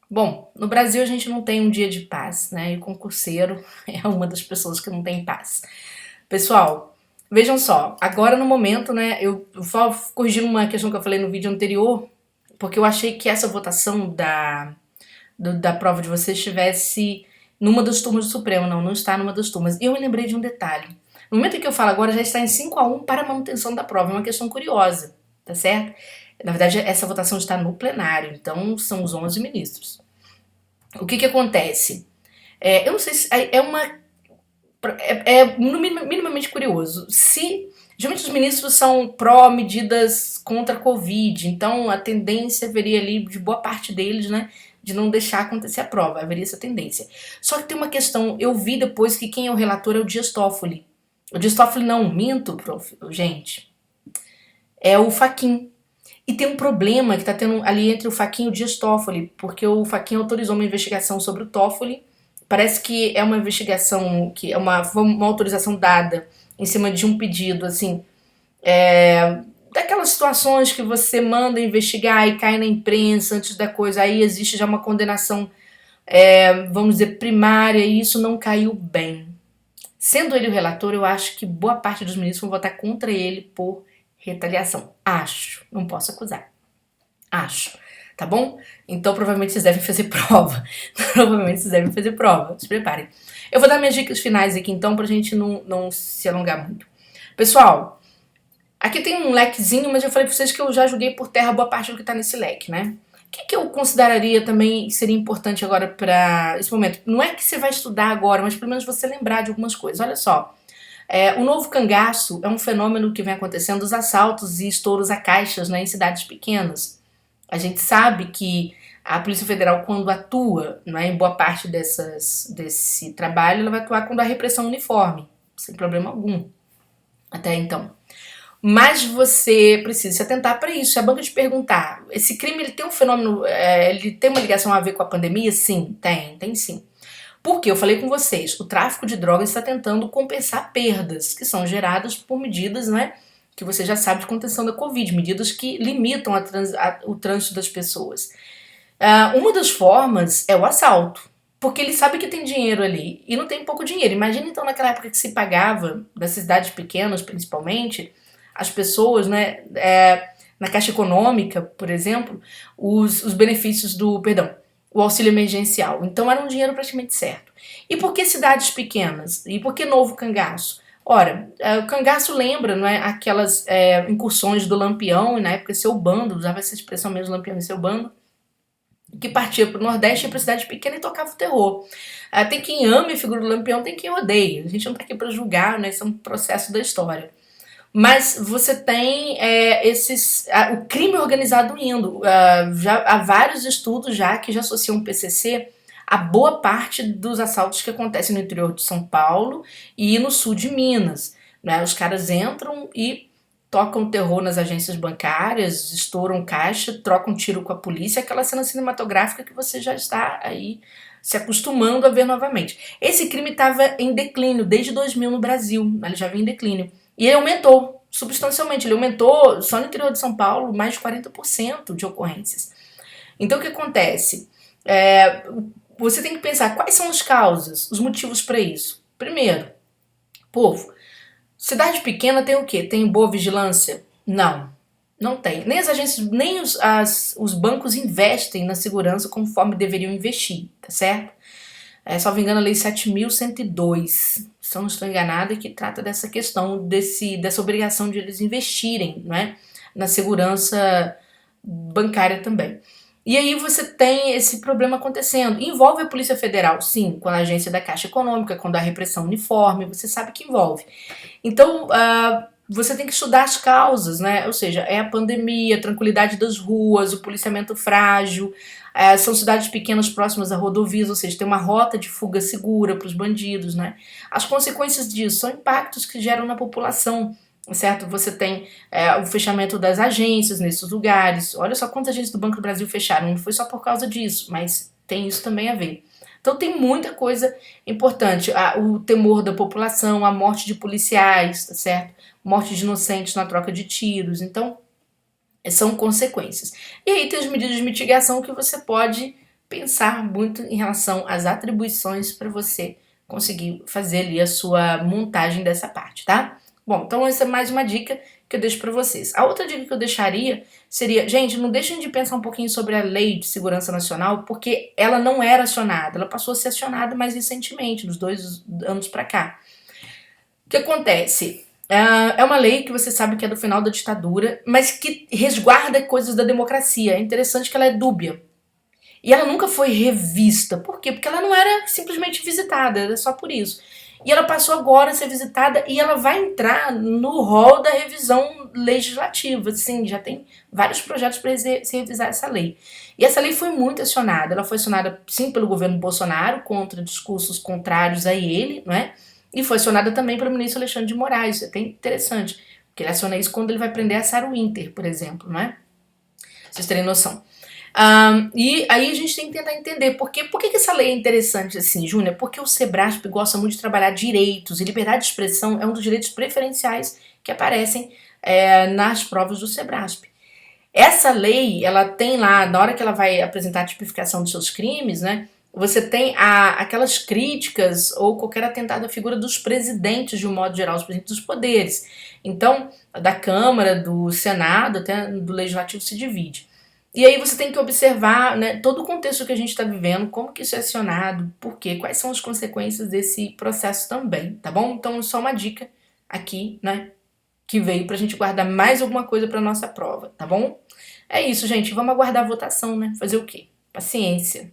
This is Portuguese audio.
Bom, no Brasil a gente não tem um dia de paz, né? E o concurseiro é uma das pessoas que não tem paz. Pessoal, vejam só, agora no momento, né? Eu vou corrigir uma questão que eu falei no vídeo anterior, porque eu achei que essa votação da prova de vocês estivesse numa das turmas do Supremo. Não, não está numa das turmas. E eu me lembrei de um detalhe. No momento em que eu falo agora, já está em 5-1 para a manutenção da prova. É uma questão curiosa, tá certo? Na verdade, essa votação está no plenário, então são os 11 ministros. O que acontece? Eu não sei se é uma. Minimamente curioso. Se. Geralmente os ministros são pró-medidas contra a Covid, então a tendência haveria ali, de boa parte deles, né, de não deixar acontecer a prova, haveria essa tendência. Só que tem uma questão, eu vi depois que quem é o relator é o Dias Toffoli. O Dias Toffoli não, minto, prof, gente, é o Fachin. E tem um problema que tá tendo ali entre o Fachin e o Dias Toffoli, porque o Fachin autorizou uma investigação sobre o Toffoli. Parece que é uma investigação, que é uma autorização dada em cima de um pedido, assim, daquelas situações que você manda investigar e cai na imprensa antes da coisa, aí existe já uma condenação, vamos dizer, primária, e isso não caiu bem. Sendo ele o relator, eu acho que boa parte dos ministros vão votar contra ele por retaliação. Acho, não posso acusar. Acho. Tá bom? Então provavelmente vocês devem fazer prova. Provavelmente vocês devem fazer prova. Se preparem. Eu vou dar minhas dicas finais aqui então pra gente não se alongar muito. Pessoal, aqui tem um lequezinho, mas eu falei pra vocês que eu já joguei por terra boa parte do que tá nesse leque, né? O que eu consideraria também seria importante agora para esse momento? Não é que você vai estudar agora, mas pelo menos você lembrar de algumas coisas. Olha só, o novo cangaço é um fenômeno que vem acontecendo, os assaltos e estouros a caixas, né, em cidades pequenas. A gente sabe que a Polícia Federal, quando atua, né, em boa parte desse trabalho, ela vai atuar quando há repressão uniforme, sem problema algum, até então. Mas você precisa se atentar para isso. Se a banca te perguntar, esse crime ele tem um fenômeno, ele tem uma ligação a ver com a pandemia? Sim, tem sim. Porque eu falei com vocês, o tráfico de drogas está tentando compensar perdas que são geradas por medidas, né, que você já sabe de contenção da Covid, medidas que limitam o trânsito das pessoas. Uma das formas é o assalto, porque ele sabe que tem dinheiro ali e não tem pouco dinheiro. Imagina então naquela época que se pagava, das cidades pequenas principalmente, as pessoas, né, na Caixa Econômica, por exemplo, os benefícios perdão, o auxílio emergencial. Então era um dinheiro praticamente certo. E por que cidades pequenas? E por que Novo Cangaço? Ora, o cangaço lembra, não é, aquelas incursões do Lampião, e na época seu bando, usava essa expressão mesmo, Lampião e seu bando, que partia para o Nordeste e para cidade pequena e tocava o terror. Tem quem ame a figura do Lampião, tem quem odeia. A gente não está aqui para julgar, né? Isso é um processo da história. Mas você tem o crime organizado indo. Já há vários estudos já que já associam o PCC a boa parte dos assaltos que acontecem no interior de São Paulo e no sul de Minas. Né? Os caras entram e tocam terror nas agências bancárias, estouram caixa, trocam tiro com a polícia, aquela cena cinematográfica que você já está aí se acostumando a ver novamente. Esse crime estava em declínio desde 2000 no Brasil, ele já vinha em declínio. E ele aumentou substancialmente, ele aumentou só no interior de São Paulo mais de 40% de ocorrências. Então o que acontece? Você tem que pensar quais são as causas, os motivos para isso. Primeiro, povo, cidade pequena tem o quê? Tem boa vigilância? Não, não tem. Nem as agências, nem os bancos investem na segurança conforme deveriam investir, tá certo? Salvo engano, a Lei 7.102, se eu não estou enganada, que trata dessa questão, dessa obrigação de eles investirem, né, na segurança bancária também. E aí você tem esse problema acontecendo. Envolve a Polícia Federal, sim, com a agência da Caixa Econômica, quando há repressão uniforme, você sabe que envolve. Então, você tem que estudar as causas, né? Ou seja, é a pandemia, a tranquilidade das ruas, o policiamento frágil, são cidades pequenas próximas a rodovias, ou seja, tem uma rota de fuga segura para os bandidos, né? As consequências disso são impactos que geram na população, certo? Você tem o fechamento das agências nesses lugares. Olha só quantas agências do Banco do Brasil fecharam, não foi só por causa disso, mas tem isso também a ver. Então tem muita coisa importante. O temor da população, a morte de policiais, tá certo? Morte de inocentes na troca de tiros. Então, são consequências. E aí tem as medidas de mitigação que você pode pensar muito em relação às atribuições para você conseguir fazer ali a sua montagem dessa parte, tá? Bom, então essa é mais uma dica que eu deixo para vocês. A outra dica que eu deixaria seria, gente, não deixem de pensar um pouquinho sobre a Lei de Segurança Nacional, porque ela não era acionada, ela passou a ser acionada mais recentemente, nos 2 anos para cá. O que acontece? É uma lei que você sabe que é do final da ditadura, mas que resguarda coisas da democracia. É interessante que ela é dúbia. E ela nunca foi revista. Por quê? Porque ela não era simplesmente visitada, era só por isso. E ela passou agora a ser visitada e ela vai entrar no rol da revisão legislativa. Sim, já tem vários projetos para se revisar essa lei. E essa lei foi muito acionada. Ela foi acionada, sim, pelo governo Bolsonaro, contra discursos contrários a ele, não é? E foi acionada também pelo ministro Alexandre de Moraes. Isso é até interessante, porque ele aciona isso quando ele vai prender a Sarah Winter, por exemplo, não é? Vocês terem noção. E aí a gente tem que tentar entender por que essa lei é interessante assim, Júnior? Porque o Sebrasp gosta muito de trabalhar direitos, e liberdade de expressão é um dos direitos preferenciais que aparecem nas provas do Sebrasp. Essa lei, ela tem lá, na hora que ela vai apresentar a tipificação dos seus crimes, né? Você tem aquelas críticas ou qualquer atentado à figura dos presidentes, de um modo geral, os presidentes dos poderes. Então, da Câmara, do Senado, até do Legislativo se divide. E aí você tem que observar, né, todo o contexto que a gente está vivendo, como que isso é acionado, por quê, quais são as consequências desse processo também, tá bom? Então, só uma dica aqui, né, que veio pra gente guardar mais alguma coisa pra nossa prova, tá bom? É isso, gente, vamos aguardar a votação, né? Fazer o quê? Paciência.